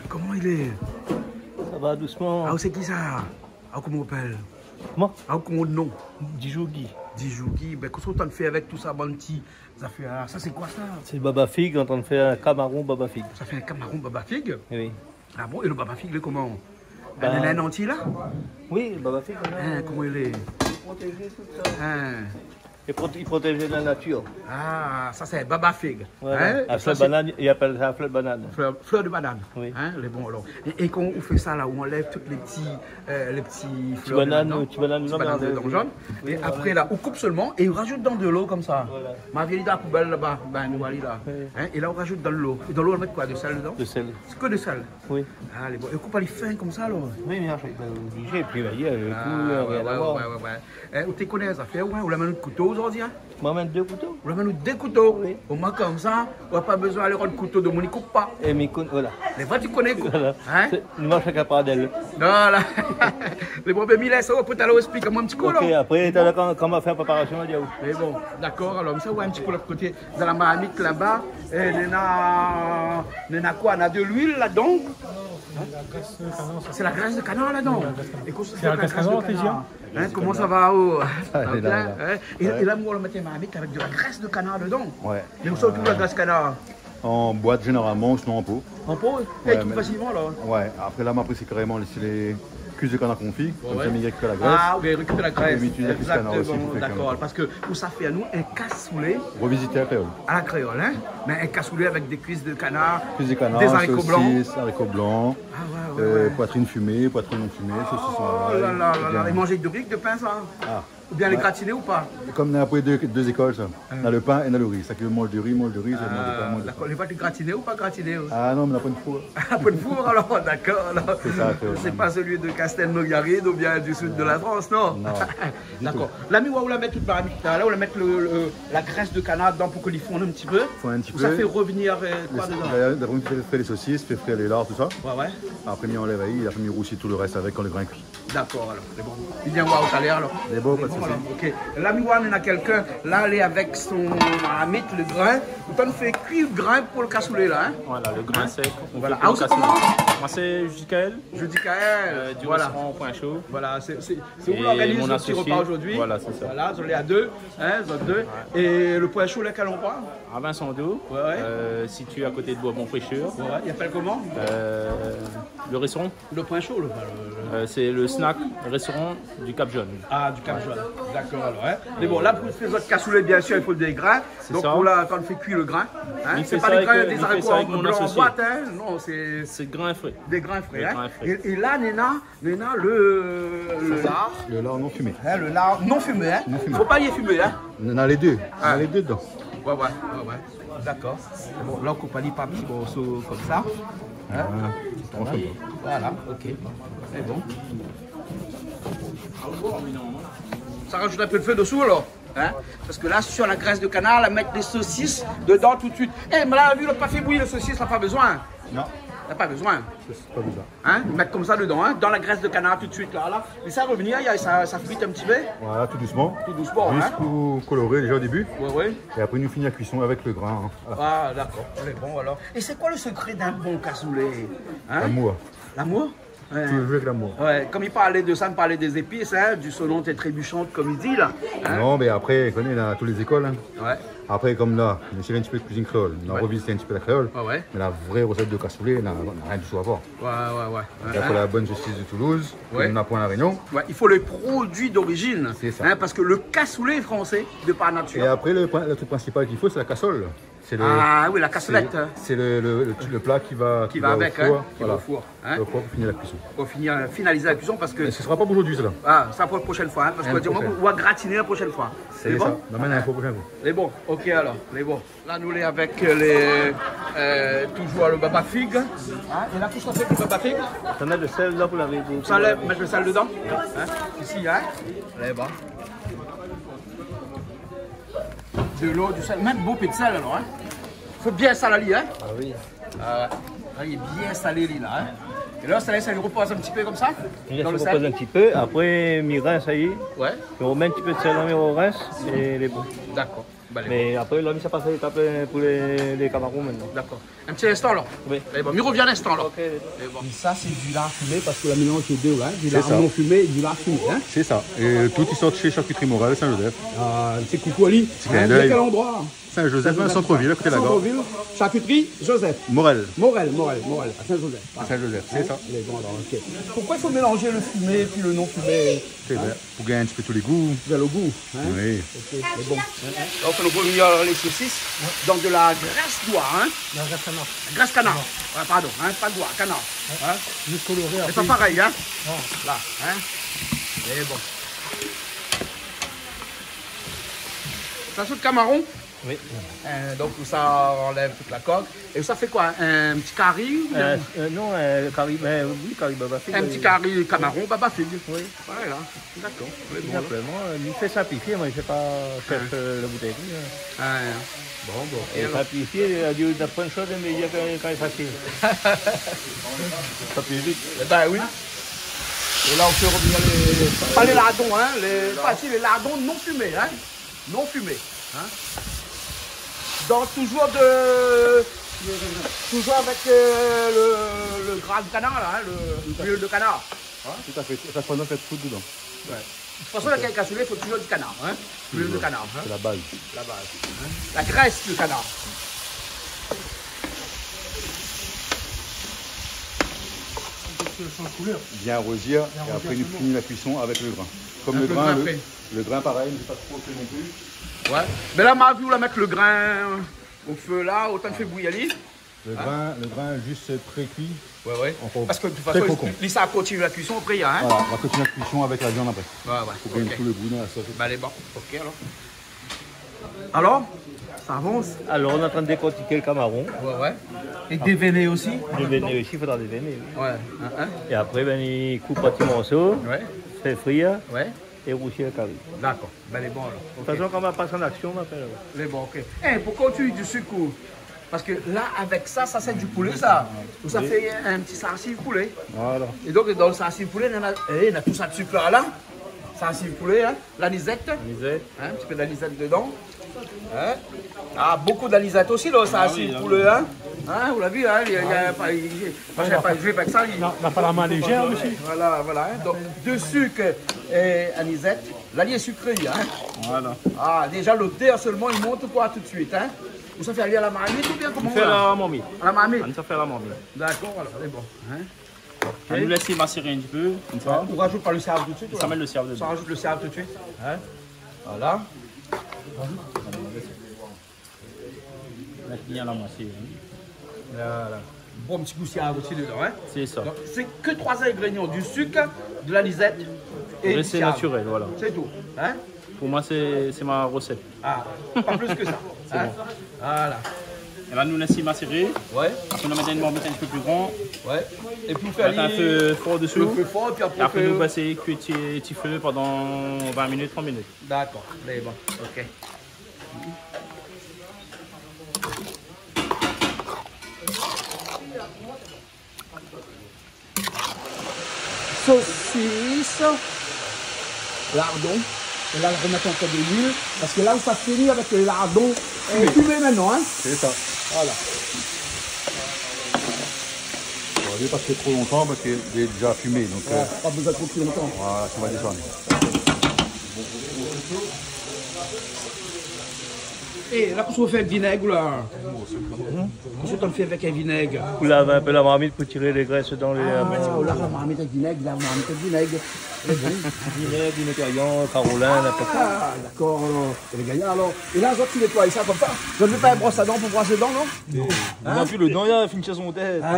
Comment il est? Ça va doucement. Ah, c'est qui ça? Ah, comment on appelle? Comment? Ah, comment on nom? Djougi. Djougi. Ben, qu'est-ce qu'on fait avec tout ça, Banti? Ça fait. Ça, c'est quoi ça? C'est Baba Fig en train de faire un Cameroun Baba Fig. Ça fait un Cameroun Baba Fig? Oui. Ah bon? Et le Baba Fig, il est comment? Ben, Il est un entier là? Oui, le Baba Fig. Comment il est? Protégé tout ça. Hein? Il protégeait la nature. Ah, ça c'est Baba Fig. Voilà. Hein? À Ça, fleur banane, il appelle ça fleur banane. fleur de banane. Oui. Hein? Les bons alors. Et quand on fait ça là, où on enlève toutes les petits fleurs bananes, de bananes dedans jaune. Oui, Et voilà. après là, on coupe seulement et on rajoute dans de l'eau comme ça. Voilà. Ma vieille dans la poubelle là-bas, ben nous voilà là. Oui. Hein? Et là on rajoute dans l'eau. Et dans l'eau on met quoi? De sel dedans? De sel. C'est que de sel. Oui. Ah, les bons. Et on coupe pas les fins comme ça alors. Oui, mais je suis obligé. Et puis, il y a le Ah, coup, rien à voir. On te connaît les affaires, ouais? On la met un couteau aujourd'hui, hein? Moi, même 2 couteaux. On la met deux couteaux. Oui. Au moins comme ça, on n'a pas besoin d'aller rendre couteau de mon il coupe pas. Et mes voilà. Les vrais tu connais quoi? Voilà. Hein? Nous marchons à part d'elle. Voilà. Les bons ben Mila, ça va peut aller expliquer-moi un petit coup là. Ok, après, quand on va faire préparation, on dit où? Mais bon, d'accord, alors ça ouais un petit peu l'autre côté. Dans la marmite là-bas, on a quoi? On a de l'huile là-dedans. C'est la graisse de canard là-dedans. C'est la graisse de canard, t'es sûr? Hein, comment ça va? Oh, elle est là, hein? Et là, moi, on le mettait marmite avec de la graisse de canard dedans. Ouais. Mais où surtout la graisse de canard? En boîte généralement, sinon en pot. En pot? Ouais, Et tout mais- facilement là. Ouais, après là, après c'est carrément les cuisses de canard confit, comme ça, mais il récupère la graisse. Ah, oui, récupérer la graisse. Et utiliser la cuisse de canard aussi, Exactement, pour faire d'accord. canard. Parce que où ça fait à nous un cassoulet Revisiter la créole. à la créole, hein? Mais un cassoulet avec des cuisses de canard, Cuisses de canard, des haricots blancs. saucisses, haricots blancs, Ah, ouais. poitrine fumée, poitrine non fumée, saucisson Oh à là l'ail, là là là. bien. Et manger de briques de pain, ça? Ah. Ou bien les gratiner ou pas? Comme on a après deux écoles, ça. On a le pain et on a le riz. Ça qui mange du riz, mange du riz, ça mange du pain, mange du pain. D'accord. Les pâtes gratinées ou pas gratinées? Ah non, mais on n'a pas une four. Un peu de four alors, d'accord. alors. C'est ça, que- C'est pas celui de Castelnau-Garrigue ou bien du sud de la France, non? Non. D'accord. Là, mais où la mettre toute la là, on la mettre la graisse de canard dedans pour que les fonde un petit peu. Faut un petit Ça peu. fait revenir quoi dedans? D'abord, on fait les saucisses, fait frire les lards, tout ça. Ouais. Après, on enlève il a fait roussi tout le reste avec quand le grain cuit. D'accord, alors, c'est bon. Il vient voir au l'air alors. C'est bon, pas de souci. alors, ok. Là, on a quelqu'un, là, elle est avec son marmite, le grain. On fait cuire le grain pour le cassoulet, là. Hein? Voilà, le grain sec. Voilà. Ah, Ah, c'est comment? Moi, c'est Judicaël, Je dis Kaël. du Voilà. restaurant Point Chaud. Voilà, c'est où Et l'organise mon le petit associé. repas aujourd'hui. Voilà, c'est ça. Voilà, on est à deux. Hein, vous êtes deux. Et le point chaud, lequel on prend? À Vincent d'Eau, Ouais. situé à côté de Bourbon-Fraîcheur. Ouais, il appelle comment? Le restaurant, Le point chaud, c'est le snack restaurant du Cap Jaune. Ah, du Cap Jaune. D'accord, alors. Hein. Mais bon, là, pour faire votre cassoulet, bien sûr, il faut des grains. Donc, ça. pour là, quand on fait cuire le grain, hein, Il c'est fait pas ça des avec, grains, il des fait haricots ça avec mon blancs en associé. boîte, hein. Non, c'est C'est grain frais. des grains frais. Des Hein. grains frais. Et là, Néna, le lard. Le lard non fumé. Hein, le lard non fumé. Hein. Non fumé. Faut pas y fumer, hein. On a les deux. On a les deux dedans. Ouais. D'accord. Bon, là, on coupe pas les petits morceaux comme ça. Hein. Voilà, ok. C'est bon. Ça rajoute un peu de feu dessous alors. Hein? Parce que là, sur la graisse de canard, là, mettre des saucisses dedans tout de suite. Eh, mais là, vu le pas fait bouillir les saucisses, ça n'a pas besoin. Non, T'as pas besoin. c'est pas bizarre. Hein? Mettre comme ça dedans, hein? Dans la graisse de canard tout de suite. Là. Et ça revenir, ça frite un petit peu. Voilà, tout doucement. Tout doucement. Juste Hein? pour colorer déjà au début. Ouais. Et après, nous finissons la cuisson avec le grain. Hein. Ah, d'accord. On est bon alors. Et c'est quoi le secret d'un bon cassoulet? Hein? L'amour. L'amour? Ouais. Tu veux jouer avec l'amour. Ouais, comme il parlait de ça, il parlait des épices, hein, du saumon et trébuchante, comme il dit là. Hein? Non, mais après, on connaît toutes les écoles. Hein. Ouais, Après, comme là, on essaie un petit peu de cuisine créole. On a revisité un petit peu la créole. ouais. Mais la vraie recette de cassoulet, on n'a rien du tout à voir. Ouais. Il faut la bonne justice de Toulouse, Ouais. on a point à la Réunion. Ouais, il faut les produits d'origine. C'est ça. Hein, parce que le cassoulet est français, de par nature. Et après, le truc principal qu'il faut, c'est la cassole. C'est Ah oui, la cassolette. hein, c'est le plat qui va avec, au four. hein, qui va au four. Hein, Au four pour finir la cuisson. pour finaliser la cuisson, parce que. Et ce ne sera pas pour aujourd'hui, cela. Ah, ça pour la prochaine fois, hein, parce qu'on va dire, prochaine. on va gratiner la prochaine fois. C'est ça. bon? On amène un peu prochain. C'est bon, ok alors, c'est bon. Là, nous, on est avec toujours le baba fig. Hein, et là, tout ça fait le baba fig. Ça met le sel là pour la réduire. Ça lève, mettre le sel dedans. Hein, ici, hein. Là, bas. De l'eau, du sel, même beau peu de sel alors. Hein. Faut bien saler, hein. Ah oui. Là, il est bien salé, là. Hein. Et là, ça lui repose un petit peu comme ça. Il Dans le se repose sel. un petit peu. Après, mi rince, ça y est. Ouais, On remet un petit peu de sel dans le rince et il est bon. d'accord. Bah, allez, Mais après, l'homme, ça passe l'étape pour les camarons maintenant. d'accord. Un petit instant alors. Oui. Allez, bon, il revient un instant alors. Ok. Allez, bon. Ça, c'est du lard fumé parce que la mélange est deux, hein. Du C'est lard ça. non fumé et du lard fumé. Hein. C'est ça. Et tout qui sort de chez Charcuterie Morale, Saint-Joseph. C'est coucou Ali. clin De d'œil. quel endroit? Saint-Joseph, un centre-ville, à côté de la gare. Centre-ville, charcuterie, Joseph. Morel, Morel, à Saint-Joseph. à Saint-Joseph, c'est ça. Les bons, alors, ok. Pourquoi il faut mélanger le fumé et puis le non fumé? C'est vrai. Pour gagner un petit peu tous les goûts. Vers le goût. Hein. Oui. Ok, c'est bon. Donc nous revenons les saucisses dans de la graisse d'oie, hein. La graisse canard. Graisse canard. Ouais, pardon, hein, pas d'oie, canard. Hein. Juste coloré. C'est après. pas pareil, hein. Là, hein. Et bon. Ça saute camaron. Oui. Donc ça enlève toute la coque. Et ça fait quoi? Un petit curry? Non, Caribe, oui, Caribe Baba Figue. Un petit curry camaron, baba figue. Oui. Voilà, d'accord. Tout simplement, il fait simplifier, moi je ne sais pas faire la bouteille. Bon. Et simplifier, il a dû apprendre chose, mais il y a quand il est facile. Ça plus vite. Eh ben oui. Et là on peut revenir pas les lardons, hein. Les lardons non fumés, hein. Non fumés. Hein. Donc toujours avec le gras de canard là, hein, l'huile de canard. Tout à fait. Ça prend en fait tout dedans. Ouais. De toute façon, la caille cassoulet, il faut toujours du canard. Hein. L'huile de canard. Hein. C'est la base. La base. Hein. La graisse du canard. Bien rosir et après nous finissons la cuisson avec le grain. Comme Avec le le grain, grain fait. le grain pareil, mais pas trop fait non plus. Ouais. Mais là, ma vu, la mettre le grain au feu là, autant de fait bouillir. Le grain juste pré-cuit. Ouais. Encore Parce que de toute très façon, cocon. ça continue la cuisson après, hein. Voilà, on va continuer la cuisson avec la viande après. Ouais. Pour gagner Ok. tout le goût dans la sauce. Bah, allez, bon. Ok, alors. Alors, ça avance. Alors on est en train de décortiquer le camaron. Ouais. Et déveiner aussi. Déveiner aussi, il faudra déveiner. Oui. Ouais. Hein. Et après, ben, il coupe en petits morceaux, Ouais. fait frire Ouais. et roussir le curry. D'accord. Bah, allez, bon, alors. De toute façon, quand on va passer en action, on va faire. Les bon, ok. Pourquoi tu du sucre? Parce que là, avec ça c'est du poulet, ça. Ou ça fait un petit sarcive poulet. Voilà. Et donc, dans le sarcive poulet, il y a tout ça de sucre là. Sarcive poulet, hein. L'anisette. Lisette. Hein, un petit peu d'anisette dedans. Hein. Ah, beaucoup d'anisette aussi, là, sarcive poulet, hein. Hein, vous l'avez vu, hein. Je vais pas que ça. On n'a pas la main légère, monsieur. Voilà. Hein. Donc, de sucre et anisette. Là, il est sucré, hein. Voilà. Ah, déjà, l'odeur seulement, il monte quoi tout de suite, hein. Vous savez aller à la marmite ou bien comment On fait la marmite. À la marmite. On fait la marmite. D'accord, alors c'est bon. Hein? On nous laisse macérer un petit peu, comme ça. On rajoute pas le cerveau tout de suite. Ça met le cerveau Ça dedans. rajoute le cerveau tout de suite. Hein? Voilà. Mettre bien la moitié. Hein. Voilà. Bon petit goût cerveau aussi dedans. Hein? C'est ça. Donc, c'est que 3 ingrédients, du sucre, de l'anisette et Et du c'est cerveau. naturel, voilà. C'est tout. Hein? Pour moi, c'est ma recette. Ah, pas plus que ça. Hein? Voilà. Et là, nous laisser macérer. Ouais, Après, nous mettre une marmite un petit peu plus grand. ouais. Et puis faire Mettre un feu fort le dessous. feu fort, puis Et après, nous faire- passer cuire petit feu pendant 20 minutes, 30 minutes. D'accord, mais bon, ok. Saucisse, lardon. Et là, je remettre encore de l'huile. Parce que là, ça finit avec le lardon fumé maintenant. Hein. C'est ça. Voilà. On va pas trop longtemps parce qu'il est déjà fumé. Donc Pas besoin de trop plus longtemps. voilà, ça va descendre. Et là, qu'est-ce qu'on fait avec vinaigre là? Qu'est-ce qu'on fait avec un vinaigre? Vous lavez un peu la marmite pour tirer les graisses dans les. Là, la marmite avec vinaigre, la marmite avec vinaigre. Vinaigre, vinaigre, Carolin, n'importe quoi. Ah, d'accord, alors. C'est les gagnants alors. Et là, tu nettoies ça comme ça. Je ne veux pas un brosse à dents pour brosser les dents, non? On a vu le dent, il a fait une chasse en tête. Ah.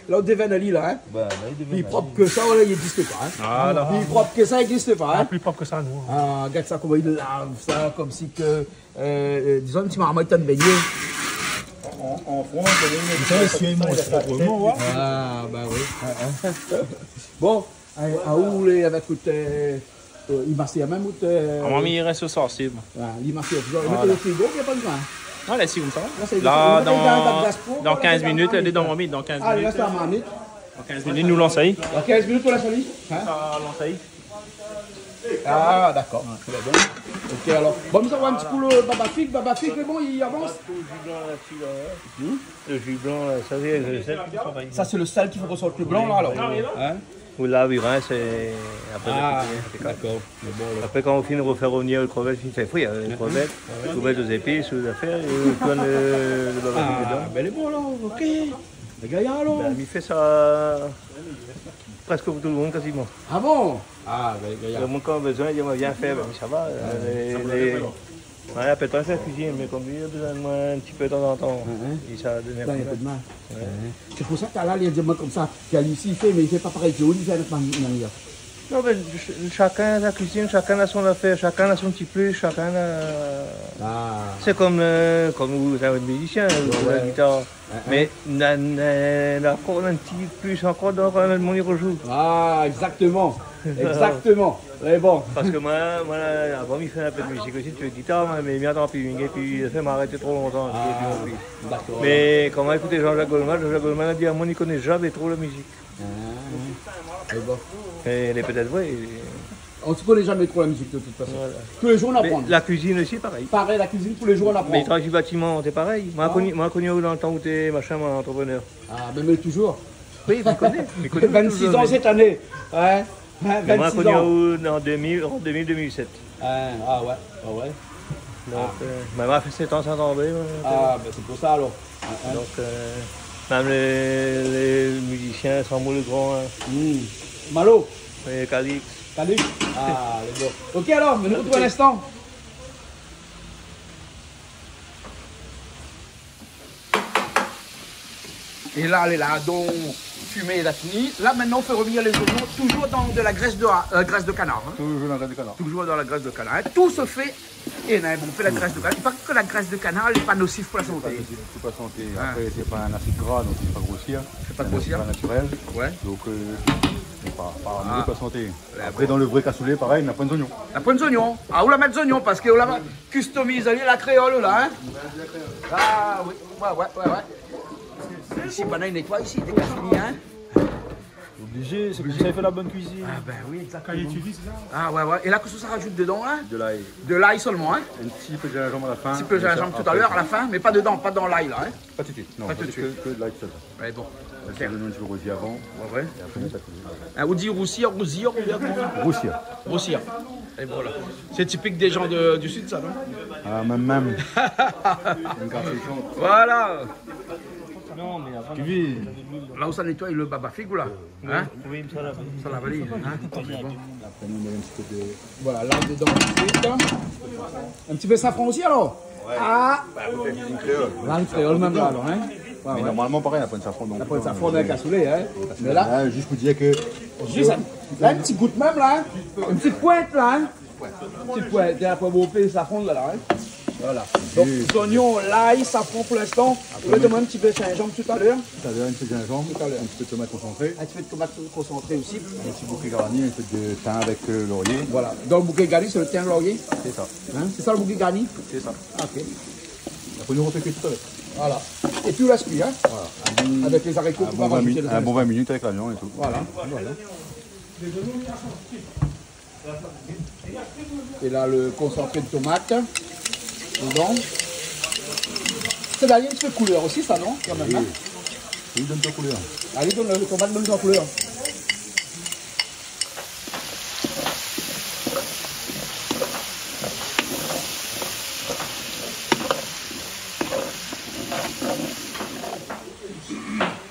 Là, on déveine Ali, là. Hein. Bah, là, il devait. Il est propre que ça, voilà, il n'existe pas. Hein. Voilà. Il est propre que ça, il n'existe pas. Hein. Plus propre que ça, nous. Ah, regarde ça, comment il lave ça, comme si que. Disons, un petit marmite de beignet. En France, Vous savez, si il mange proprement, ouais. Ah, bah oui. Bon, à où les avec il m'a fait même. On m'a mis, il reste sensible. Il m'a fait. Il m'a fait le frigo, il n'y a pas de vin. Non, laissez comme ça. c'est- Là, dans- dans 15 minutes, elle est dans marmite. Dans 15 Ah, il minutes, reste la marmite. dans 15 minute, nous lançons. Dans 15 minutes, on la salit. Hein? Lançons. Ah, d'accord. Très bien. Ok, alors. Bon, ça va un petit coup le Baba Fig, mais bon, il avance. Le jus blanc, là, ça c'est le sel qui travaille. Ça, c'est le sel qu'il faut qu'on sorte le blanc, là, alors. Hein? Ou là, oui, hein, c'est. Après, d'accord. après, quand on finit de refaire revenir le crevette, il fait fouille, les crevettes, vous mettez aux épices, aux affaires, et vous donne le baba dedans. Ah, ben, elle est bon, alors. Ok. Le gaillard, alors. Ben, il fait ça presque pour tout le monde, quasiment. Ah bon? Ah, ben, le gaillard. Le monde, quand on a besoin, il dit, viens faire, ben, ça va. Ouais, après toi, c'est la cuisine, mais comme lui, il a besoin de moi un petit peu de temps en temps. Et ça donne un peu de mal. C'est pour ça que là, il y a des gens comme ça, qui a ici, il fait, mais il ne fait pas pareil que vous, il fait notre manière. Non, mais chacun a sa cuisine, chacun a son affaire, chacun a son petit plus, chacun a... Ah. C'est comme vous avez un musicien, vous avez la guitare. Mais on a encore un petit plus encore dans le monde, il rejoue. Ah, exactement. Exactement. Mais bon. Parce que moi, avant, il fait un peu de musique aussi, tu veux guitare, mais il m'attend plus, et puis il fait m'arrêter trop longtemps. D'accord. Mais quand on a écouté Jean-Jacques Goldman a dit à moi, il ne connaît jamais trop la musique. Bon. Et elle est peut-être vraie. On ne se connaît jamais trop la musique de toute façon. Voilà. Tous les jours on apprend. La cuisine aussi, pareil. Pareil, la cuisine, tous les jours on apprend. Mais le travail du bâtiment, c'est pareil. Moi, je connais dans le temps où tu es machin, entrepreneur. Ah, mais toujours. Oui, je connais. 26 ans cette année. Ouais. 26 moi, je connais en 2000-2007. Ah ouais. Donc, ma mère a fait 7 ans sans tomber. Ah, ben c'est pour ça alors. Donc, même les musiciens, Sambo le Grand. Malo. Et Calix. Calix. Ah, les gars. Ok alors, mais nous retrouvons un instant. Et là, les lardons fumés et fini. Là, maintenant, on fait revenir les oignons, toujours dans de la graisse de canard. Hein. Toujours dans la graisse de canard. Toujours dans la graisse de canard. Hein. Tout se fait. Et là, on fait la graisse de canard. Il paraît que la graisse de canard n'est pas nocive pour la santé. C'est pas santé. Après, c'est pas un acide gras, donc c'est pas grossir. C'est pas grossir. C'est pas naturel. Ouais. Donc, c'est pas mauvais pour la santé. Après, dans le vrai cassoulet, pareil, on a pas d'oignons. La pointe d'oignons. Ah, on la met des oignons parce qu'on la customise la créole là. Hein. Ah oui. Ouais. Ici, pendant il nettoie ici, des fini, hein. Obligé, c'est comme ça il fait la bonne cuisine. Ah ben oui, exactement. Quand il étudie, c'est ça. Ah ouais. Et là, qu'est-ce que ça rajoute dedans, hein? De l'ail. De l'ail seulement, hein? Un petit peu de gingembre à la fin. Un petit peu de gingembre tout à l'heure, à la fin, mais pas dedans, pas dans l'ail là, hein? Pas tout de suite. Non, pas tout de suite. Que de l'ail seul. Ouais, bon. C'est le nom du rosier avant. Ouais. Et après, on a cuisine. On dit roussir. Roussir. Et voilà. C'est typique des gens du sud, ça, non? Ah, même. Une carte voilà. Non, mais avant. Là où ça nettoie le Baba Fig, là. Hein? Oui, ça l'a valise. Ça la valise. Hein? Après, nous, on met un petit peu de. Voilà, là dedans, un petit peu de safran aussi alors? Ouais. Ah! Une créole. Là, une créole même là alors, hein? Mais normalement, pareil, on n'a pas de safran. La pointe de safran dans le cassoulet, hein? Mais là, juste pour dire que. juste là, une petite goutte même là, hein? Une petite pointe là, hein? Une petite pointe, et après, vous le safran là, hein? Voilà. Donc, les oignons, l'ail, safran pour l'instant. Vous mettez un petit peu de gingembre tout à l'heure. Tout à l'heure, un petit peu de gingembre, un petit peu de tomate concentrée. Un petit peu de tomate concentrée aussi. Un petit bouquet garni, un peu de thym avec laurier. Voilà. Dans le bouquet garni, c'est le thym laurier. C'est ça. Hein? C'est ça le bouquet garni? C'est ça. Ok. Après, nous, on fait cuire tout à l'heure. Voilà. Et puis, on laisse cuire, hein? Voilà. Avec les haricots. Un bon 20 minutes avec la viande et tout. Voilà. Et là, le concentré de tomate. Dedans. C'est d'aller un petit peu de couleur aussi, ça, non? Quand même, hein? Oui, donne ta couleur. Allez, donne le tomate, donne sa couleur.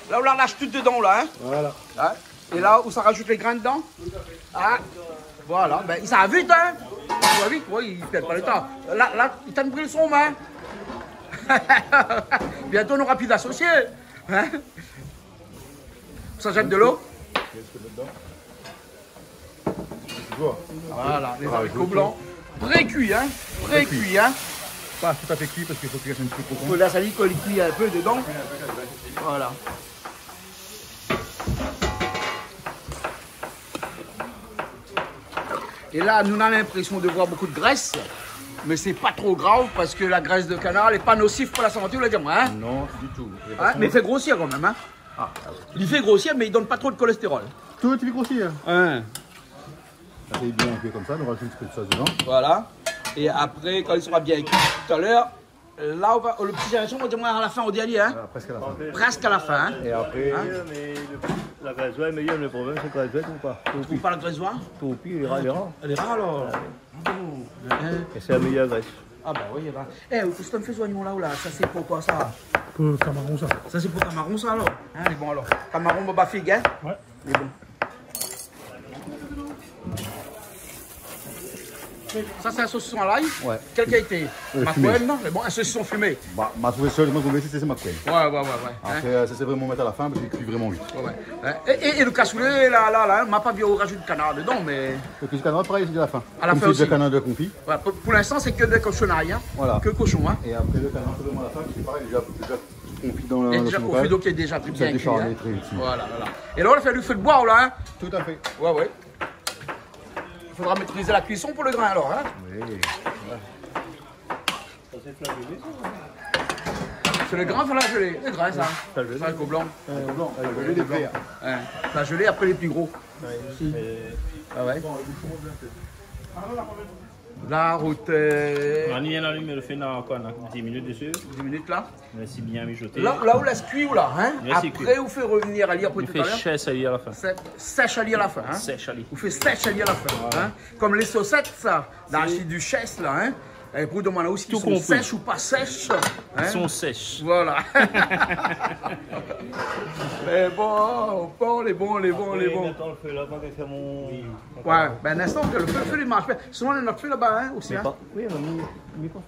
Là, on la lâche tout dedans, là, hein? Voilà. Hein? Et là, où ça rajoute les grains dedans? Ah, voilà. Ben, ça va vite, hein? Ça va vite, oui, il ne perd pas le temps. Là, il t'a pris le son, hein? Bientôt, on n'aura plus d'associés. Hein? Ça jette de l'eau? Voilà, les haricots blancs. Pré-cuits, hein? Pré-cuits, hein? Pas tout à fait cuit parce qu'il faut qu'il reste un petit peu Il faut la salir qu'on cuit un peu dedans. Voilà. Et là, nous on a l'impression de voir beaucoup de graisse, mais c'est pas trop grave parce que la graisse de canard n'est pas nocive pour la santé, vous l'avez dit, hein? Non, du tout. Hein? Mais il fait grossir quand même, hein? Il fait grossir, mais il donne pas trop de cholestérol. Tout est grossier. Hein? C'est bien cuit comme ça, on rajoute un petit peu de sauce dedans. Voilà. Et après, quand il sera bien cuit tout à l'heure, là, on va, le petit gingembre, on va dire à la fin, au dernier, hein. Voilà, presque à la fin. Presque à la fin, hein. Et après, Mais la graisse est meilleure, le problème c'est graisse ou pas. Ou pas la graissoire? Tout pire, il est rare. Elle est rare alors. Et c'est la meilleure graisse. Ah bah oui, bah. Eh, qu'est-ce que tu me fais soignon là ou là? Ça c'est pour quoi ça? Pour Camaron, ça. Ça c'est pour Camaron ça alors? Hein, il est bon alors. Camaron Boba Fig, hein? Ouais. Il est bon. Ça c'est un saucisson à l'ail? Ouais. Quelle qualité? Fumé. McQueen, non? Mais bon, un saucisson fumé. bah, ma trouvé seul, moi, c'est McQueen. Ouais. Après, ça c'est vraiment mettre à la fin parce qu'il cuit vraiment vite. Ouais. Et le cassoulet, là, m'a pas bien rajouté de canard dedans, mais. Le cuisine canard, pareil, c'est à la fin. À la Comme fin c'est aussi. de canard de confit. Ouais, pour l'instant, c'est que des cochonnailles, hein. Voilà. Que cochon, hein. Et après, le canard, c'est vraiment à la fin, c'est pareil, déjà confit dans Et le déjà son confit, local. donc il est déjà plus Ça bien cuit. décharné Hein. très vite. Voilà. Et là, on a fait du feu de bois, là, hein. Tout à fait. Ouais. Il faudra maîtriser la cuisson pour le grain, alors, hein. Oui. C'est le grain, il faut la geler. Le grain, ça. Ça, le co blanc. Blanc, avec les verts. Ouais. La geler après les plus gros. Si. Ah ouais. La route. On y allume le feu dans encore 10 minutes dessus. 10 minutes là. Mais c'est bien mijoté. Là où laisse cuit ou là, hein. Là, c'est Après, vous fait revenir à lire après Il tout fait à l'heure. cher sali à la fin. Sèche à lire à la fin, hein. Sèche sali. Vous faites sèche à lire à la fin, hein. Comme les saucettes, ça. Dans le du chess, là, hein. Et pour demander aussi Tout sont compris. sèches ou pas sèches. Hein? Ils sont sèches. Voilà. Les bons, les bons. Maintenant le feu là, quand il fait mon. Ouais, ben un instant que le feu les marche. Souvent, on a notre feu là-bas, hein, aussi. Hein. Oui, on a mis pas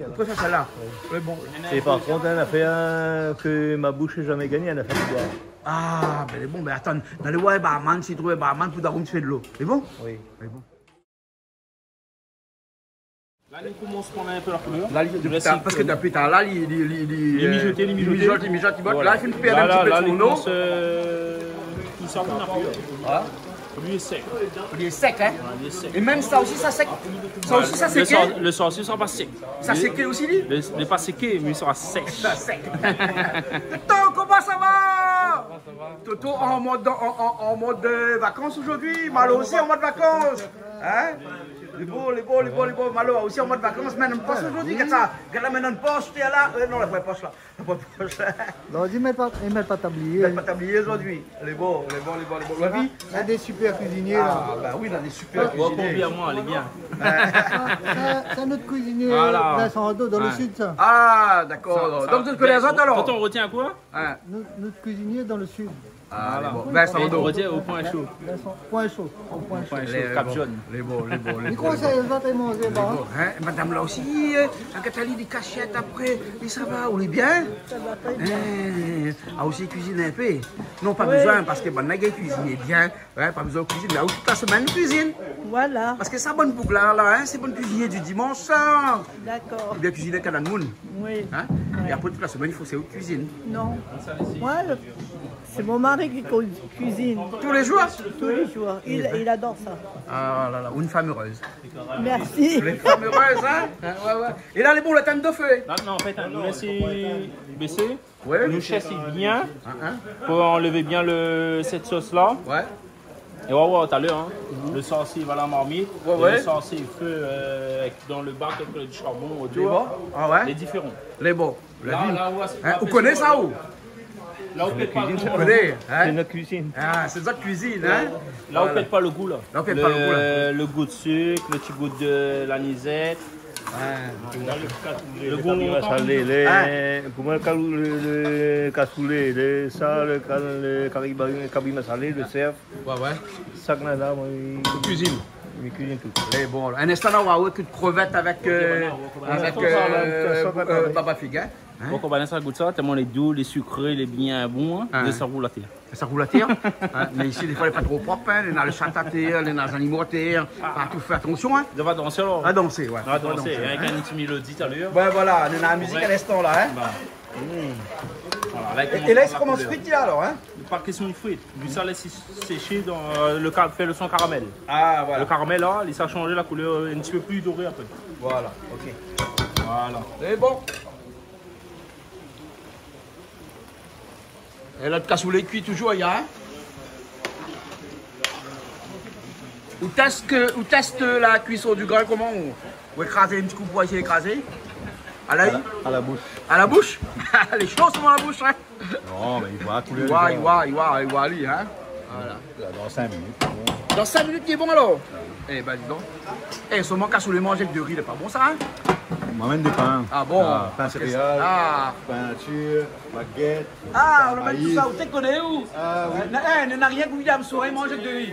On préfère celle-là. Ouais, bon. Et par contre, on a fait un que ma bouche n'a jamais gagné, on a fait du bois. Ah, ben les bons, ben attends. Dans les ouais, barman, si tu trouves barman pour d'avoir tu fais de l'eau. C'est bon? Oui. C'est bon. Là, on commence à prendre un peu la couleur. Là, parce que depuis tard, là, il mijote. Là, il fait une paire un petit peu de son eau. Tout ça, on a plus. Lui est sec. Il est sec, hein? Il est sec. Et même ça aussi, ça sec. Ça aussi, ça séqué. Le saucisson sera pas sec. Ça séqué aussi, lui? Il n'est pas séqué, mais il sera sec. Ça sec. Toto, comment ça va? Toto en mode vacances aujourd'hui. Malo aussi en mode vacances. Hein? Les beaux. Malo aussi en mode vacances. Mais on passe aujourd'hui. Regarde ça. Regarde là, maintenant une poche. Tu es là. Non, la vraie poche là. La vraie poche. Non, dis, ils mettent pas tablier. Il va pas tablier aujourd'hui. Les beaux. La vie. Il y a des super cuisiniers là. Ah, bah oui, il a des super Bon, cuisiniers. bien moi, elle est bien. C'est un autre cuisinier, Voilà. Vincent Rado, dans le sud, ça. Ah, d'accord. Donc, tu connais les autres alors? Quand on retient quoi? Hein. Notre cuisinier dans le sud. Ah, les beaux. Vincent On Rado. retient au point chaud. Vincent, point chaud. Au point chaud. Les Cap beaux. jaune. Les beaux. Il conseille les autres à manger, bah. Hein, madame là aussi, un catalyse des cachettes après, et ça va, on est bien? Ça va pas bien. Ah aussi cuisine un peu. Non, pas besoin, parce que bon, Nagay cuisine bien, ouais, pas besoin de cuisine, mais toute la semaine cuisine. Voilà, Parce que ça bonne boucle là, hein, c'est bonne cuisinier du dimanche soir. d'accord. Il bien cuisiner Canal Moon. Oui. Hein? Et après toute la semaine, il faut c'est cuisine. Non. Moi, c'est mon mari qui cuisine Tous les jours? tous les jours. Il adore ça. Ah là là, une femme heureuse. Merci. Les femmes heureuses, hein? Ouais. Et là, les bons, le thème de feu. Non, en fait, nous laisser baisser. Ouais. Nous chasser bien Hein? pour enlever bien cette sauce-là. Ouais. Et on va voir tout à l'heure. Hein. Le saucier va la marmite. Ouais. Le saucier feu dans le bac avec du charbon Les bons? autour. Ah ouais? Les différents. Les bons. Là, Hein, vous connaissez ça où? Là, on ne pète pas le Vous goût. connaissez? C'est Hein? notre cuisine. Ah, c'est ça que cuisine, hein? Là, on ne pète pas le goût. Là, Là, on pète pas le goût, là. Le goût de sucre, le petit goût de l'anisette. Le goût Il va longtemps. saler, pour moi, le cassoulet, le sel, le caribou salé, le cerf, Ouais. ça que là, moi, Cuisine. il cuisine tout. Les bons, là. Un instant, là, on va avoir une crevette avec Baba Fig, hein? Donc, on va laisser ça goût de ça, tellement les doux, les sucrés, les bien bons, Hein. de ça roule à terre. Ça roule à terre. Hein? Mais ici, des fois, il n'est pas trop propre, hein? Il y a le chat à terre, il y a les animaux à terre. Pas tout faire attention, hein? On va danser alors. À danser, ouais. On va danser avec un petit mélodie tout à l'heure. Ouais, voilà, on a la musique à l'instant, là, hein? Voilà, là, Et là, il se commence frites, là, alors, hein? Pas question de frites. Du ça laisse sécher dans fait le son caramel. Ah, Le voilà. caramel là, il s'est changé la couleur un petit peu plus dorée après. Voilà, ok. Voilà. C'est bon. Et là, le cassoulet cuit toujours, il y a, hein? On teste la cuisson du grain, comment on écraser un petit coup pour essayer d'écraser. À l'œil? À la bouche. À la bouche? Les choses sont à la bouche, hein? Non, mais il voit couler. Il voit, lui, hein? Voilà. Dans 5 minutes. Dans 5 minutes, il est bon alors? Eh ben, dis donc. Eh, seulement qu'à sous le manger avec de riz, c'est pas bon ça, hein? On m'amène des pains. Ah bon? Pain céréales, Ah! pain nature, baguette. Ah, on amène tout ça, vous connaissez où? Ah oui. Il n'a rien que William saurait manger avec de riz.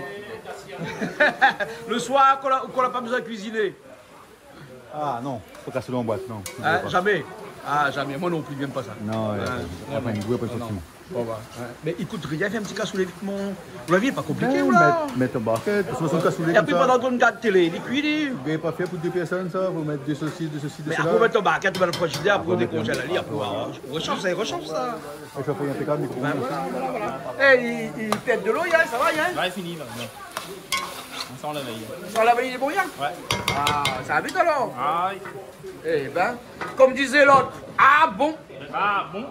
Le soir, qu'on n'a pas besoin de cuisiner. Ah non, faut casser l'eau en boîte, non. Hein, jamais. Ah, jamais. Moi non plus, j'aime pas ça. Non, il pas une goût après non. sortir. Bon, bah, mais écoute, rien, fais un petit cassoulet vite, mon. La vie n'est pas compliquée, là. Mettre un barquette, parce que son cassoulet Et puis comme ça. pendant qu'on regarde télé, il est cuit, Vous n'avez pas fait pour 2 personnes, ça? Vous mettre des saucisses, de ceci, de mais cela. après, on met ton barquette, tu vas le projeter, après, on décongèle la lit, après, on rechauffe ça. Je vais faire impeccable, micro. Eh, il pète de l'eau, Yann, ça va, Yann? Là, il finit maintenant. On sent la veille. Sans la veille, il est bon, Yann? Ouais. Ah, ça va vite alors? Aïe. Eh ben, comme disait l'autre, ah bon? Ah bon.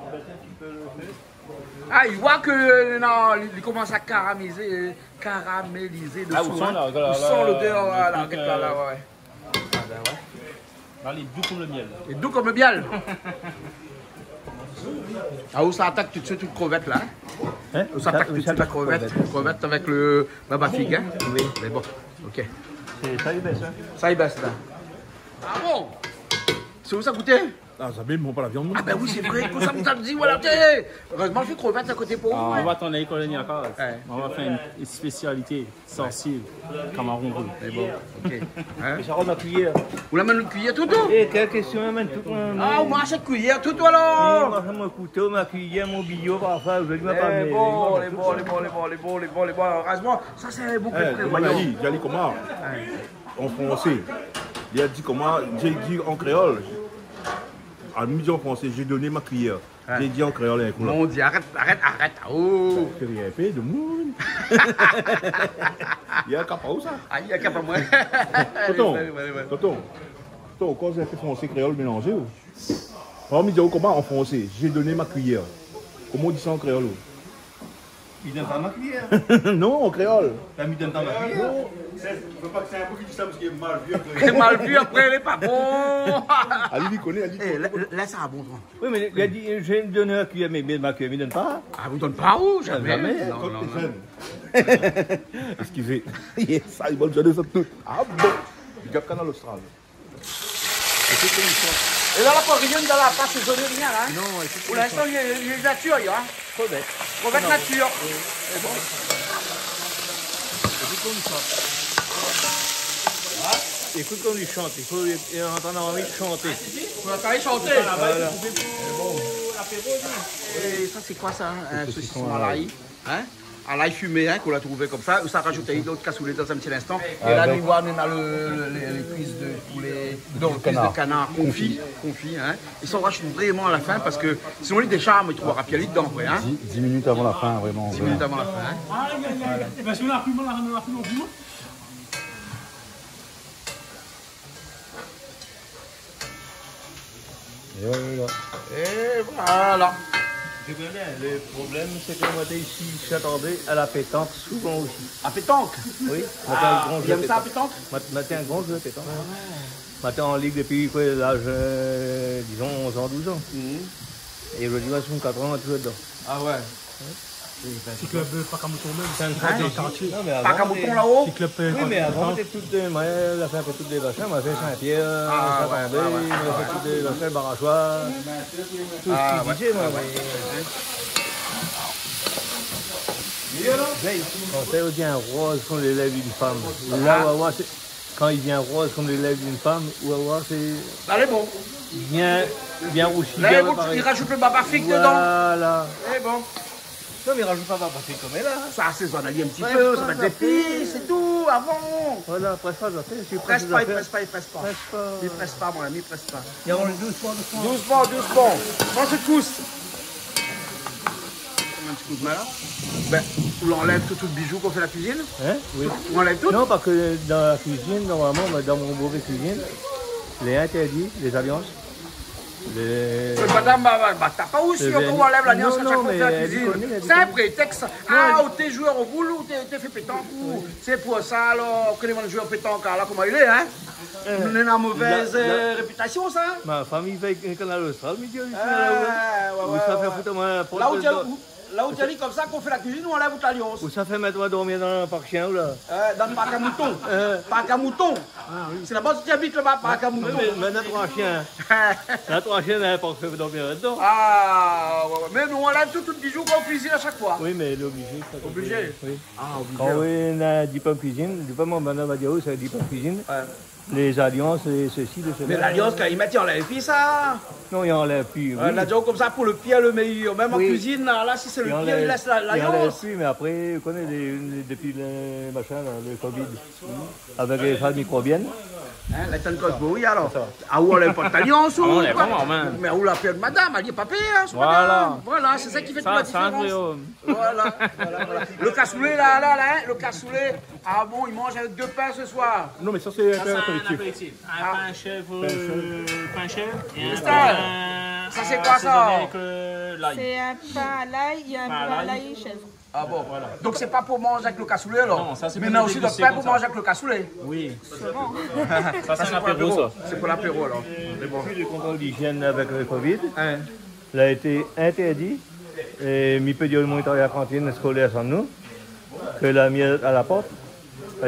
Ah, il voit que non, il commence à caraméliser dessous. Ah, vous sentez là, Vous sent l'odeur là, ouais. Là, il est doux comme le miel. Et doux comme le miel. Ah, où ça attaque tout de suite une crevette là? Hein? Où ça attaque tout de suite la crevette avec le baba figue, hein? Oui. Mais bon, ok. Ça y baisse, hein? Ça y baisse là. Ah bon? C'est où ça goûtait? Ah, ça ne pas la viande. Ah ben oui, c'est vrai, comme ça vous avez dit, voilà, t'es. Heureusement, je fais crevette à côté pour vous. On va tourner l'école encore. Ouais. On va faire une spécialité sorcière, Cameroun rouge. C'est bon, ok. Hein? Ça rend ma cuillère. Vous l'amènez une cuillère tout? Et quelle question amène tout le monde? Ah, on mange une cuillère tout alors? Moi, mon couteau, ma cuillère, mon billot, parfois, je ne vais pas Les bons. Heureusement, ça c'est beaucoup de prévoyant. J'ai dit comment? En français. Il a dit comment? J'ai dit en créole. À midi en français, j'ai donné ma cuillère. J'ai dit en créole avec moi. Mon Dieu, arrête. Oh! Je n'ai pas de monde. Il y a un cap à où ça? Ah, il y a qu'à pas moi. Tonton, quand j'ai fait français créole mélangé, on me dit comment en français? J'ai donné ma cuillère. Comment on dit ça en créole? Il donne pas ma cuillère. Non, en créole. Il donne pas ma cuillère. Je ne veux pas que c'est un peu qui dit ça parce qu'il est mal vu. C'est mal vu après, il est pas bon. Ali, il connaît, Ali. Là, ça a bon. Oui, mais il a dit, je vais me donner la cuillère, mais ma cuillère, il ne donne pas. Ah, vous donnez pas où? Jamais. Non. Excusez. Ça, il va le donner ça tout. Ah bon. Du Cap Canal Austral. Et là, la rien dans la pâte saisonnée, rien là. Non, pour l'instant, il y a les nature, il y a. Crevette nature. C'est bon. Écoute comme il chante, il faut entendre envie de chanter. Vous entendez chanter? Voilà. Et ça, c'est quoi ça? Un saucisson à l'ail. Hein? À l'ail fumé, hein, qu'on a trouvé comme ça. Ça rajoute une autre cassoulet dans un petit instant. Et là, nous, on a les cuisses de poulet, donc cuisses de canard confit. Hein. Ils s'en rachètent vraiment à la fin parce que sinon, les charmes, ils trouvent rapiali dedans. Ouais, hein. 10 minutes avant la fin, vraiment. 10 minutes avant la fin. Hein. Et bien, si on a plus, on a plus non plus. Et voilà. Tu connais, le problème, c'est que moi, ici, j'attendais à la pétanque souvent aussi. À pétanque? Oui, Ah, il aime ça à pétanque? Matin, un grand jeu à pétanque. Matin en ligue depuis l'âge, disons, 11 ans, 12 ans. Et aujourd'hui, moi, je suis 4 ans, toujours dedans. Ah ouais. C'est club pas comme ton même. C'est un quartier. Pas qu'un bouton là-haut? C'est club. Oui, mais avant, c'était toutes moi, elle a fait un peu toutes les machins. Moi, j'ai fait Saint-Pierre, Saint-André, j'ai fait toutes les machins, Barachois. Tout ce qui disait, moi. Quand il vient rose comme les lèvres d'une femme, là, quand il vient rose comme les lèvres d'une femme, c'est Allez, bon. bien rougi. Là, bon, il rajoute le baba figue dedans. Voilà. Eh bon. Non, mais il rajoute pas baba figue comme elle là. Ça assaisonne un petit peu, ça va être épices, c'est tout, avant. Voilà, presse pas, ça fait. Presse pas, il presse pas. Il presse pas, mon ami, il presse pas. Il y a doucement. Doucement. Prends ce cousse. Un petit coup de main là. Ben, on l'enlève tout le bijou qu'on fait la cuisine. Hein? Oui. On enlève tout. Non, parce que dans la cuisine, normalement, dans mon mauvais cuisine, les interdits, les alliances, Madame, t'as pas aussi on enlève l'alliance à chaque fois que la cuisine. C'est un prétexte. Ah, ou t'es joueur au boulot, ou t'es fait pétanque, ou c'est pour ça, alors, que les gens jouent au pétanque, là, comment il est, hein? On a une mauvaise réputation, ça? Ma famille fait un canal austral, mais Dieu, Là où tu dis comme ça qu'on fait la cuisine, on enlève l'alliance. Où ça fait mettre dormir dans le parc chien, là? Dans le parc à moutons. Parc à moutons. C'est là-bas que tu habites là-bas, parc à moutons. Mais dans 3 chiens. Dans 3 chiens, on n'a pas fait dormir là-dedans. Ah, ouais. Mais nous, on enlève tout le bijou qu'on cuisine à chaque fois. Oui, mais l'obligé. Obligé? Oui. Ah, obligé. Quand on a dit pas cuisine, du pas mon madame va dire, ça dit pas cuisine. Les alliances et ceci, de cela. Mais l'alliance, quand ils mettent, ils enlèvent plus ça. Non, il enlève plus. Oui. La comme ça pour le pire, le meilleur. Même en cuisine, là, si c'est le pire, il laisse l'alliance. Il enlève plus, mais après, vous connaissez, depuis le machin, là, le Covid, avec les femmes microbiennes. La tante oui, alors. Ah, où on n'enlève pas d'alliance ou? On n'enlève pas, même. Mais où la paix de madame, elle n'y est pas payée, hein, Voilà. Voilà, c'est ça qui fait toute la différence. Voilà. Le cassoulet, là, le cassoulet. Ah bon, il mange avec 2 pains ce soir. Non, mais ça, c'est Ça, un c'est un apéritif. apéritif. Un pain chèvre et un Ça, pain ça, c'est quoi, ça? assaisonné avec l'ail. C'est un pain à l'ail et un pain à l'ail chèvre. Ah bon, voilà. Donc c'est pas pour manger avec le cassoulet, alors? Non, ça, c'est mais pour on a le aussi le déguster pain comme pour ça. manger avec le cassoulet. Oui. Ça, c'est un apéro, ça. C'est pour l'apéro, alors. Depuis le contrôle d'hygiène avec le Covid, il a été interdit. Et mi peut dire le moniteur à la cantine scolaire sans nous, que l'a mis à la porte.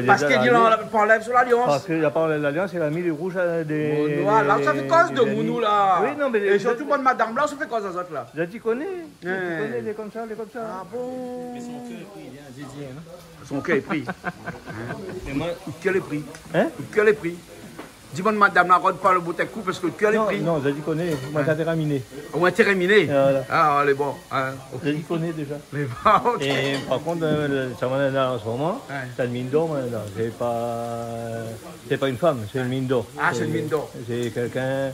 Parce qu'il dit on enlève sur l'alliance. Parce qu'il n'a pas enlevé l'alliance, il a mis le rouge à des. Voilà, ça fait cause de Mounou, là. Oui, non, mais. Et surtout, bonne madame, là, ça fait cause aux autres, là. Là, tu connais. Tu connais, les comme ça, les comme ça. Ah bon? Mais son cœur est pris, il est un dédié. Son cœur est pris. Et moi. Le cœur est pris. Hein? Le cœur est pris. Dis bonne madame, là, rentre pas le bouteille coup parce que le cœur est Non, pris. non, je connais. Moi, t'as terminé. Au moins, terminé. Voilà. Ah, elle est bon. Je connais déjà. Elle est bon, ok. Et par contre, ça m'en est là en ce moment, c'est une mine d'or maintenant. C'est pas une femme, c'est une mine d'or. Ah, c'est une mine d'or. C'est quelqu'un.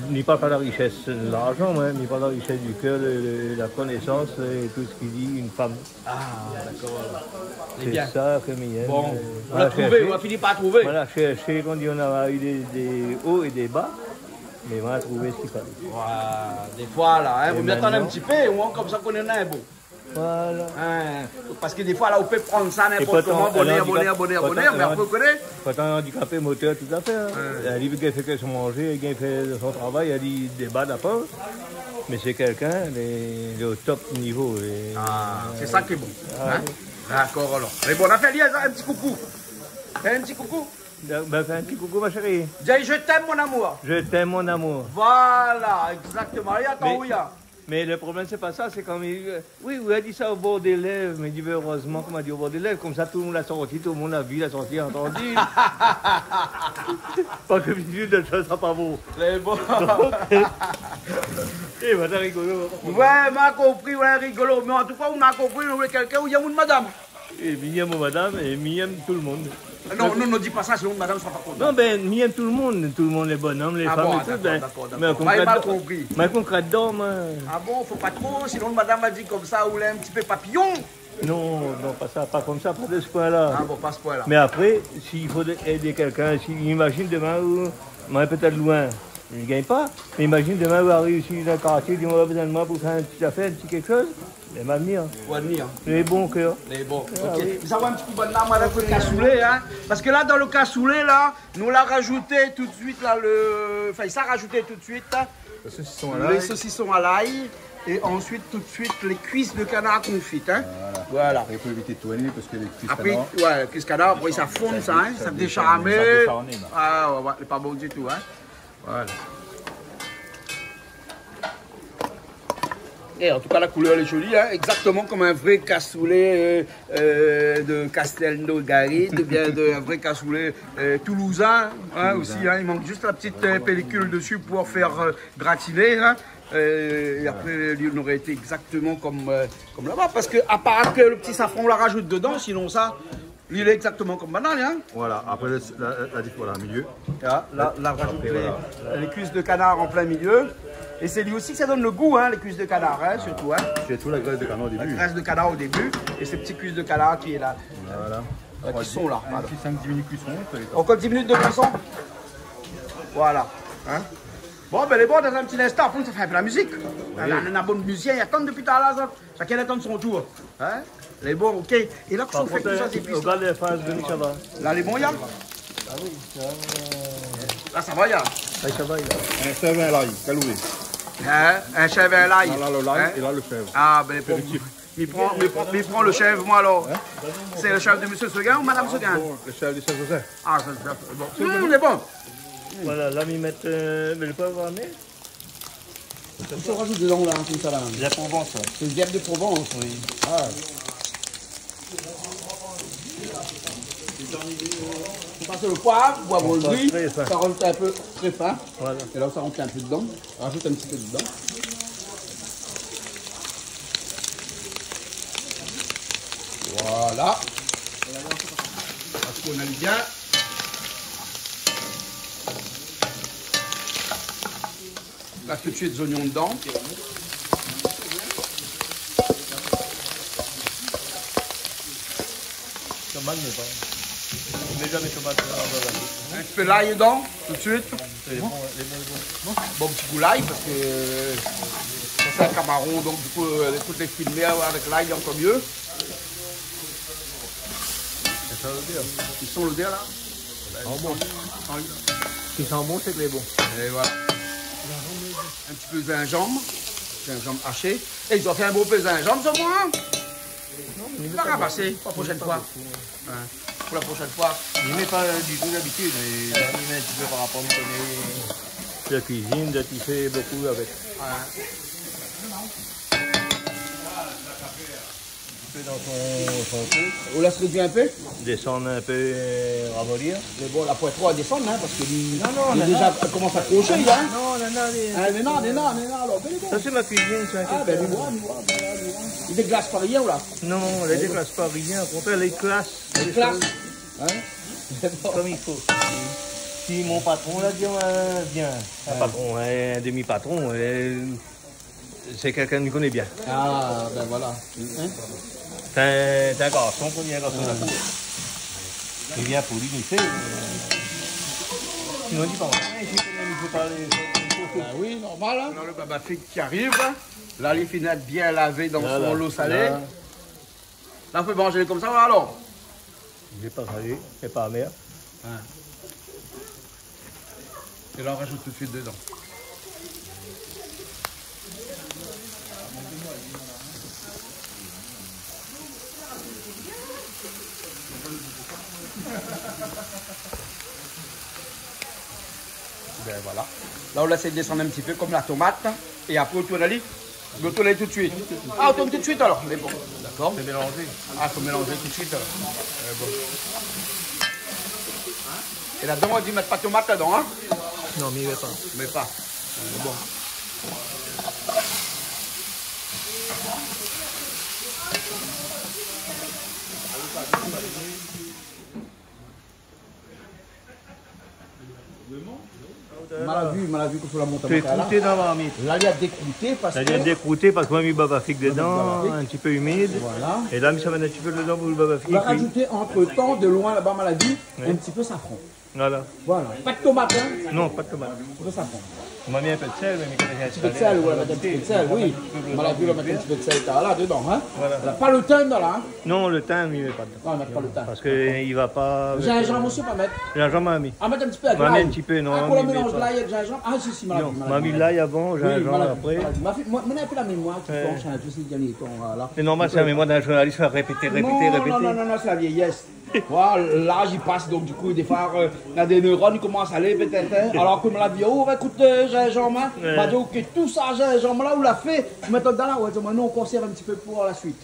N'y parle pas de la richesse de l'argent, n'y parle pas de la richesse du cœur, de la connaissance et tout ce qu'il dit une femme. Ah, d'accord. C'est C'est bien. ça que m'y Bon, on l'a trouvé, on a fini par trouver. Voilà, chercher, quand on a eu des hauts et des bas, mais on a trouvé ce qu'il fallait. Voilà, des fois, là, vous m'y attendez un petit peu, au moins comme ça qu'on est un bon. Voilà. Parce que des fois, là, on peut prendre ça n'importe comment, abonner, mais on peut connaître. Quand on est handicapé moteur, tout à fait. Elle dit qu'il fait que se manger, qu'il fait son travail, elle dit des bas d'abord. Mais c'est quelqu'un au top niveau. C'est ça qui est bon. D'accord, alors. Mais bon, on a fait un petit coucou. Un petit coucou. Ben, fais un petit coucou, ma chérie. Dis, je t'aime, mon amour. Je t'aime, mon amour. Voilà, exactement. Et attends, où il y a? Mais le problème, c'est pas ça, c'est comme oui, vous avez dit ça au bord des lèvres, mais il dit heureusement qu'on m'a dit au bord des lèvres, comme ça tout le monde l'a sorti, tout le monde l'a vu, l'a sorti, entendu. Pas que je ne sera pas beau. C'est bon. Eh, ben, c'est rigolo. Ouais, m'a compris, ouais, rigolo. Mais en tout cas, on a compris, on veut quelqu'un où il y a une madame. Et m'aime madame, et m'aime tout le monde. Non, ne dis pas ça, sinon madame ne sera pas contente. Non, ben, m'aime tout le monde, les bonhommes, les femmes bon, et tout. d'accord. Mais mal compris. Mais concrète d'homme. Ah bon, faut pas trop, sinon madame va dire comme ça, ou là un petit peu papillon. Non, pas ça, pas comme ça, pas de ce point-là. Ah bon, pas ce point-là. Mais après, s'il faut aider quelqu'un, imagine demain où, moi peut-être loin, je ne gagne pas, mais imagine demain où arrive ici dans le quartier, dis-moi, on a besoin de moi pour faire une petite affaire, un petit quelque chose, il va venir. Il va venir. Les bons cœurs. Les bons, ok. Vous avez un petit coup de bonne avec le cassoulet, hein. Parce que là, dans le cassoulet, là, nous l'a rajouté tout de suite, là, Enfin, ça a rajouté tout de suite, les saucissons à l'ail. Et ensuite, tout de suite, les cuisses de canard confites. Hein. Voilà. Après, il faut éviter de tourner parce que les cuisses après, canard... ouais, les cuisses canard, après, ça fonde, ça, hein. Ça décharme. Ah, ouais, c'est pas bon du tout, hein. Voilà. Et en tout cas, la couleur est jolie, hein, exactement comme un vrai cassoulet de Castelnaudary, bien un vrai cassoulet toulousain, hein, aussi. Hein, il manque juste la petite pellicule dessus pour faire gratiner. Hein, et après, il aurait été exactement comme là-bas, parce que à part que le petit safran, on la rajoute dedans, sinon ça, il est exactement comme banane. Hein. Voilà, après, voilà, milieu. Là, rajoute les cuisses de canard en plein milieu. Et c'est lui aussi que ça donne le goût, hein, les cuisses de canard, hein, surtout. Hein. J'ai tout la graisse de canard au début. La graisse de canard au début, et ces petites cuisses de canard qui est là. Voilà. Qui sont là. Un petit 5-10 minutes cuisson. Encore 10 minutes de cuisson. Voilà. Hein. Bon, ben les bons, dans un petit instant, après, ça fait un peu la musique. On a un bon musicien, il attend depuis tout à l'heure. Chacun attend son tour. Hein? Les bons, ok. Et là, qu'est-ce qu'on fait tout ça, ces épices? Regarde les phases de ça va. Là, les bons, Yann? Ah oui, ça Là, ça va, Yann. ça va. Un chèvre et un l'ail, caloué. Hein? Un chèvre et un l'ail. Là, le l'ail Hein? et là, le chèvre. Ah, ben, il prend le chèvre, moi, alors. C'est le chèvre de M. Seguin ou Mme Seguin? Le chèvre du Saint-Joseph. Ah, c'est bon. Il est bon. Voilà, là, ils mettent le poivre mais On se rajoute dedans, là, comme ça, là. la Provence. C'est une guêpe de Provence. Oui. Ah. On passe le poivre le gris, très fin. ça rentre un peu très fin. Voilà. Et là, ça rentre un peu dedans. On rajoute un petit peu dedans. Voilà. Parce qu'on aime bien. Là, tout de suite, des oignons dedans. Tomate, mais pas. On met jamais tomate. Un petit peu d'ail dedans, tout de suite. Les bons. Bon petit coup l'ail parce que ça c'est un camaron, donc du coup toutes les filmer avec l'ail encore mieux. C'est ça le dire. Ils sont le dé là. Bon. Qui sent bon, c'est que les bons. Et voilà. Un petit peu de gingembre haché. Et ils ont fait un beau peu de gingembre sur moi. Il va ramasser pour la prochaine fois. Hein, pour la prochaine fois. Il met pas du tout d'habitude, il met un petit peu par rapport à la cuisine, de tisser beaucoup avec. Un peu dans son truc, On laisse réduire un peu. descendre un peu, ramollir. Mais bon, la pointe 3 descendre, hein, parce que il déjà commence à crocher, hein. Non, Alors, ben, bon. ça c'est ma cuisine, ça. Ah, ben, dis-moi. Il déglace pas rien, ou là? Non, elle ne déclasse pas rien, au contraire, elle classe. Il classe. Hein? Comme il faut. Si mon patron là dit, viens, un patron, un demi-patron, c'est quelqu'un qui me connaît bien. Ah, ben voilà. Hein? C'est un garçon, premier garçon de la cour. Il vient pour l'unité. Sinon, il dit pas, il faut parler. Ah oui, normal. Hein? Là, le babafik qui arrive. Là, les fenêtres bien lavées dans son lot salé. Là, on peut manger comme ça, voilà, alors. Il n'est pas salé, c'est pas amer. Et là, on rajoute tout de suite dedans. Ben voilà. Là, on laisse descendre un petit peu comme la tomate. Et après, on tourne tout de suite. Ah, on tourne tout de suite alors. Mais bon, d'accord. C'est mélangé. Ah, il faut mélanger tout de suite alors. Bon. Et là-dedans, on dit mettre pas de tomate là-dedans, hein? Non, mais il ne met pas. Mais pas. Bon. Il m'a vu qu'il faut la monter. Tu es croûté dans la marmite. Là, il y a décrouté parce que... Il y a décrouté parce qu'on a mis babafik dedans, un petit peu humide. Voilà. Et là, ça va un petit peu dedans pour le babafik. On va rajouter entre-temps, de loin là-bas, à la vie, un petit peu safran. Voilà. Voilà. Pas de tomate, hein? Non, pas de tomate. Un peu de safran. On m'a mis un peu de sel, mais il Un petit peu de sel, on va mettre un petit peu de sel, oui. On va mettre un petit peu de sel là dedans, hein? Voilà. On n'a pas le thym là, hein? Non, le thym, il ne met pas dedans. Non, on n'a pas le thym. Parce qu'il ne va pas. Gingembre aussi, pas mettre. Gingembre, m'a mis. Ah, mettre un petit peu avec M'a mis l'ail. un petit peu, non. Ah, pour le mélange de l'ail et de gingembre. Ah, si, Non, m'a mis l'ail avant, gingembre après. Moi, on a un peu la mémoire qui penche un peu ces derniers temps, là. C'est normal, c'est la mémoire d'un journaliste, il va répéter. Non, c'est la vieillesse. Voilà, l'âge il passe, donc du coup, des fois, il y a des neurones qui commencent à aller peut-être. Hein, alors que me l'a dit, oh, écoute, gingembre, on m'a dit, ok, tout ça, gingembre là, on l'a fait, maintenant dans là, ouais, nous on conserve un petit peu pour la suite.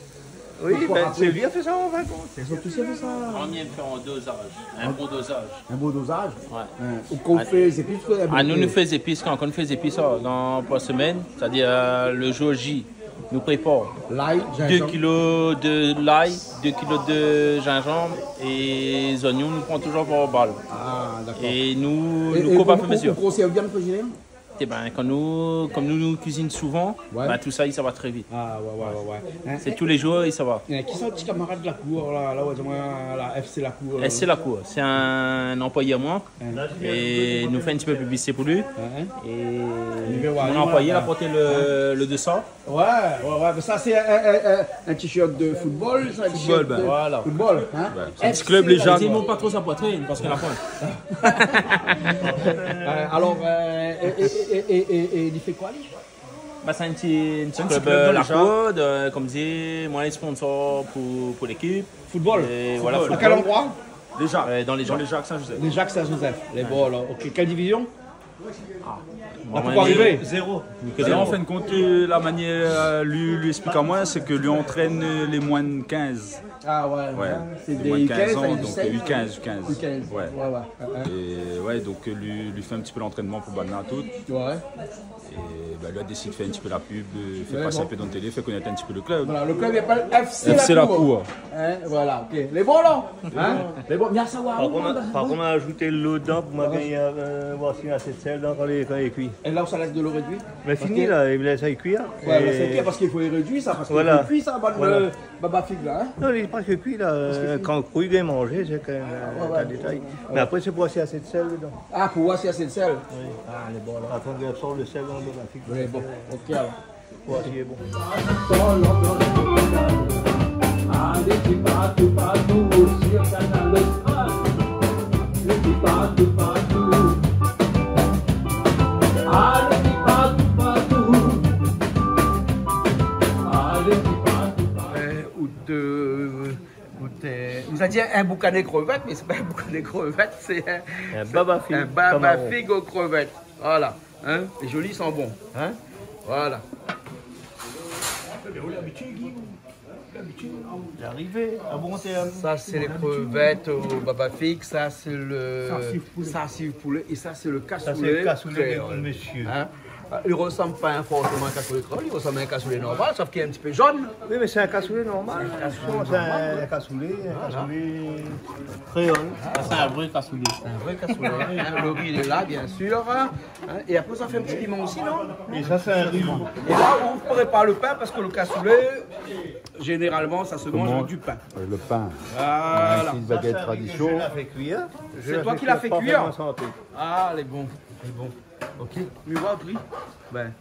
Oui, ben, c'est lui qui a fait ça en 20 ans. Ils ont tous fait ça. On vient de faire un dosage, un bon dosage. Un beau dosage. Ouais. Ou qu'on fait les épices. Ah, nous fait les épices, quand on fait les épices dans la semaine, c'est-à-dire le jour J, nous préparons l'ail, 2 kilos de l'ail, 2 kilos de gingembre et les oignons, nous prenons toujours pour balle. Ah, d'accord. Et nous, Et nous coupons à mesure. On conserve bien le cuisiner? vite, et ben, comme nous cuisinons souvent, ben, tout ça, ça va très vite. Ah, ouais. Hein? C'est tous les jours et ça va. Qui sont les petits camarades de la cour, là, la FC La Cour? FC La Cour, c'est un employé à moi. Et nous fait un petit peu de publicité pour lui. Et mon employé a porté le 200. Ouais, mais ça c'est un t-shirt de football, ça, Football, ben voilà. Football, hein? C'est un petit club légende. Ils montent pas trop sa poitrine parce qu'elle a pointe. Alors, et il fait quoi, lui? Bah, c'est un petit club de la Cour, comme dit, moi les sponsors pour l'équipe. Football. Et voilà, à quel endroit? Les Jacques. Dans les Jacques Saint-Joseph. Les Jacques Saint-Joseph. Les bons, alors. Ok, quelle division? Pourquoi arriver? Zéro. Et en fin de compte, la manière lui explique à moi, c'est que lui entraîne les moins de 15. Ah ouais. C'est des moins de 15 ans, donc 8-15. Ouais. Et ouais, donc lui fait un petit peu l'entraînement pour Banana tout. Ouais. Et bah, lui a décidé de faire un petit peu la pub, fait passer un peu dans la télé, fait connaître un petit peu le club. Voilà, le club s'appelle FC La Cour. Hein, voilà, ok. Les bons là, hein? Les bons, bien savoir. Par contre, on a ajouté l'eau dedans pour gagner voir s'il y a assez de sel quand il est cuit. Et là où ça laisse de l'eau réduite? Mais fini là, il laisse ça cuire. Ouais, mais c'est clair parce qu'il faut y réduire ça, parce qu'il faut cuire ça, le baba figue là. Hein? Non, il n'est pas que cuit là. Quand il est mangé, c'est quand même un détail. Mais après, c'est pour voir s'il y a assez de sel dedans. Ah, pour voir s'il y a assez de sel? Oui. Ah, les bons là. Attends qu'il absorbe le sel dans le baba figue. Oui, bon, ok alors. Pour voir s'il est bon. Il nous a dit un boucanet crevette, mais c'est pas un boucanet crevette, c'est un baba figue. Un baba figue aux crevettes. Voilà. Hein? Les jolis sont bons. Hein? Voilà. Il est arrivé à bon terme. Ça, c'est les crevettes au baba figue. Ça, c'est le sarsif poulet. Et ça, c'est le cassoulet. Ça, c'est le cassoulet, monsieur. Hein? Il ne ressemble pas forcément à un cassoulet créole, il ressemble à un cassoulet normal, sauf qu'il est un petit peu jaune. Oui, mais c'est un cassoulet normal. C'est un cassoulet créole. C'est un vrai cassoulet. Un vrai cassoulet. Le riz il est là, bien sûr. Et après, ça fait un petit piment aussi, non? Et ça, c'est un riz. Et là, on ne ferait pas le pain parce que le cassoulet, généralement, ça se mange avec du pain. Le pain. Voilà. C'est une baguette tradition. Je l'ai fait cuire. C'est toi qui l'as fait cuire? Ah, les bons. Les bons. Ok. Mais voilà, oui. Ben.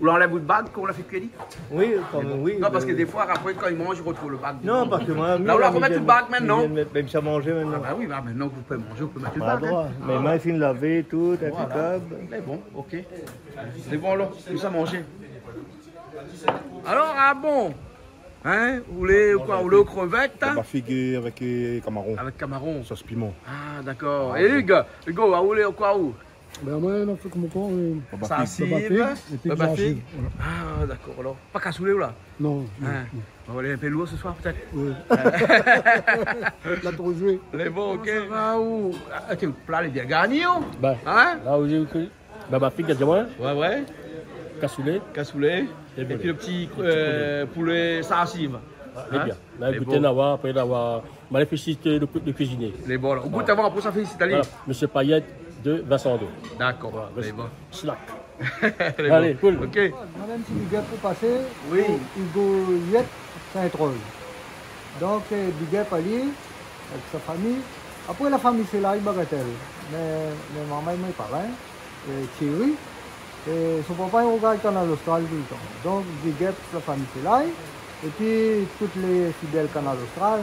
Ou l'enlève le bague qu'on l'a fait cuire? Oui, oui. Non, parce que des fois, après, quand il mange, il retrouve le bague. Non, parce que moi. Là, on l'a remettre le bague maintenant. Même ça manger maintenant. Ah, bah oui, bah, maintenant que vous pouvez manger, vous pouvez mettre le Pas bague. droit. Mais moi, il finit de laver tout, impeccable. C'est bon, ok. C'est bon, alors, tout ça manger. Alors, ah bon. Hein? Vous voulez quoi? Vous voulez aux crevettes? Baba figue avec camarons. Avec camarons. Sauce piment. Ah, d'accord. Et Hugo, vous voulez quoi où? Ben moi, on a fait comme quoi? Ça cible. Baba figue. Ah, d'accord. Alors, pas cassoulet ou là? Non. Hein? On va aller un peu lourd ce soir, peut-être? Oui. La trop joué. Les bons, ok. Ça va où? Ah, le plat est bien garni, Ben, hein? là où j'ai écrit Baba figue, dis-moi. Ouais. Cassoulet. Et puis le petit poulet sarsive. Eh bien, là, écoutez, après d'avoir ma nécessité de cuisiner. Les bons, au bout d'avoir après ça fait ici, Voilà, Monsieur Payette de Vincent II. D'accord, Voilà, les bons. Slack. Allez, cool. Ok. On a un petit billet pour passer. Oui. Hugo Yet Saint-Troll. Donc, billet palier avec sa famille. Après, la famille, c'est là, il bagatelle. Mais maman et mes parents, Thierry, et son papa, il regarde le canal austral tout le temps. Donc, billet la famille, c'est là. Et puis, toutes les fidèles canal austral,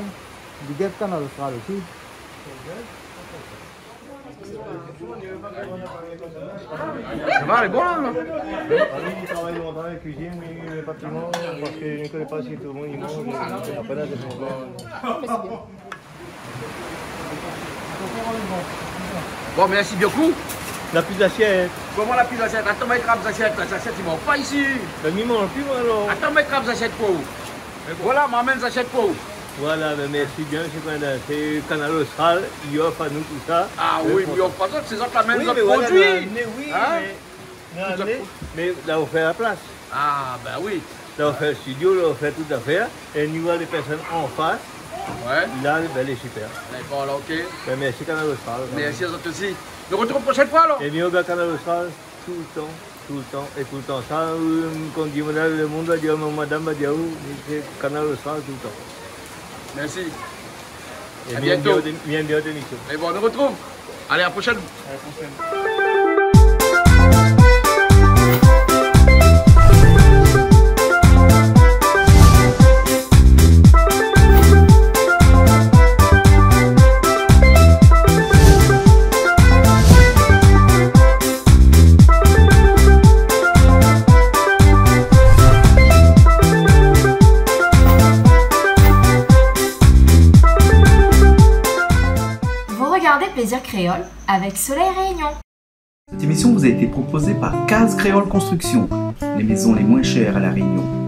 billet canal austral aussi. Ça va, les bons là? Il travaille longtemps dans la cuisine, mais pas tout le monde, parce qu'il ne connaît pas si tout le monde il mange. Il n'a pas d'aide de son Bon, merci beaucoup. La plus d'assiette. Comment la pile d'assiette? Attends, mettre les assiettes. Les assiettes, ils ne mangent pas ici. Ben, il ne mange plus, moi, alors. Attends, mettre les assiettes pour vous. Voilà, m'amène les assiettes pour vous. Voilà, mais merci bien, c'est Canal Austral, il offre à nous tout ça. Ah oui, mais on prend ça, c'est ça que l'amène Oui, notre mais voilà, produit. mais oui, Hein? mais là, on fait la place. Ah, ben oui. Là, on fait le studio, là, on fait toute l'affaire. Et nous, les personnes en face, Ouais. là, ben, elle est super. Bon, alors, ok. Ben, merci Canal Austral. Merci à vous aussi. Nous retrouvons la prochaine fois alors. Et nous, on Canal Austral tout le temps. Tout le temps, et tout le temps. Ça, quand on dit le monde va dire madame va dire où, c'est canal le soir tout le temps. Merci. Et à bientôt. Bien d'émission. Et bon, on se retrouve. Allez, à la prochaine. À la prochaine. Regardez Plaisir Créole avec Soleil Réunion. Cette émission vous a été proposée par Case Créole Construction, les maisons les moins chères à La Réunion.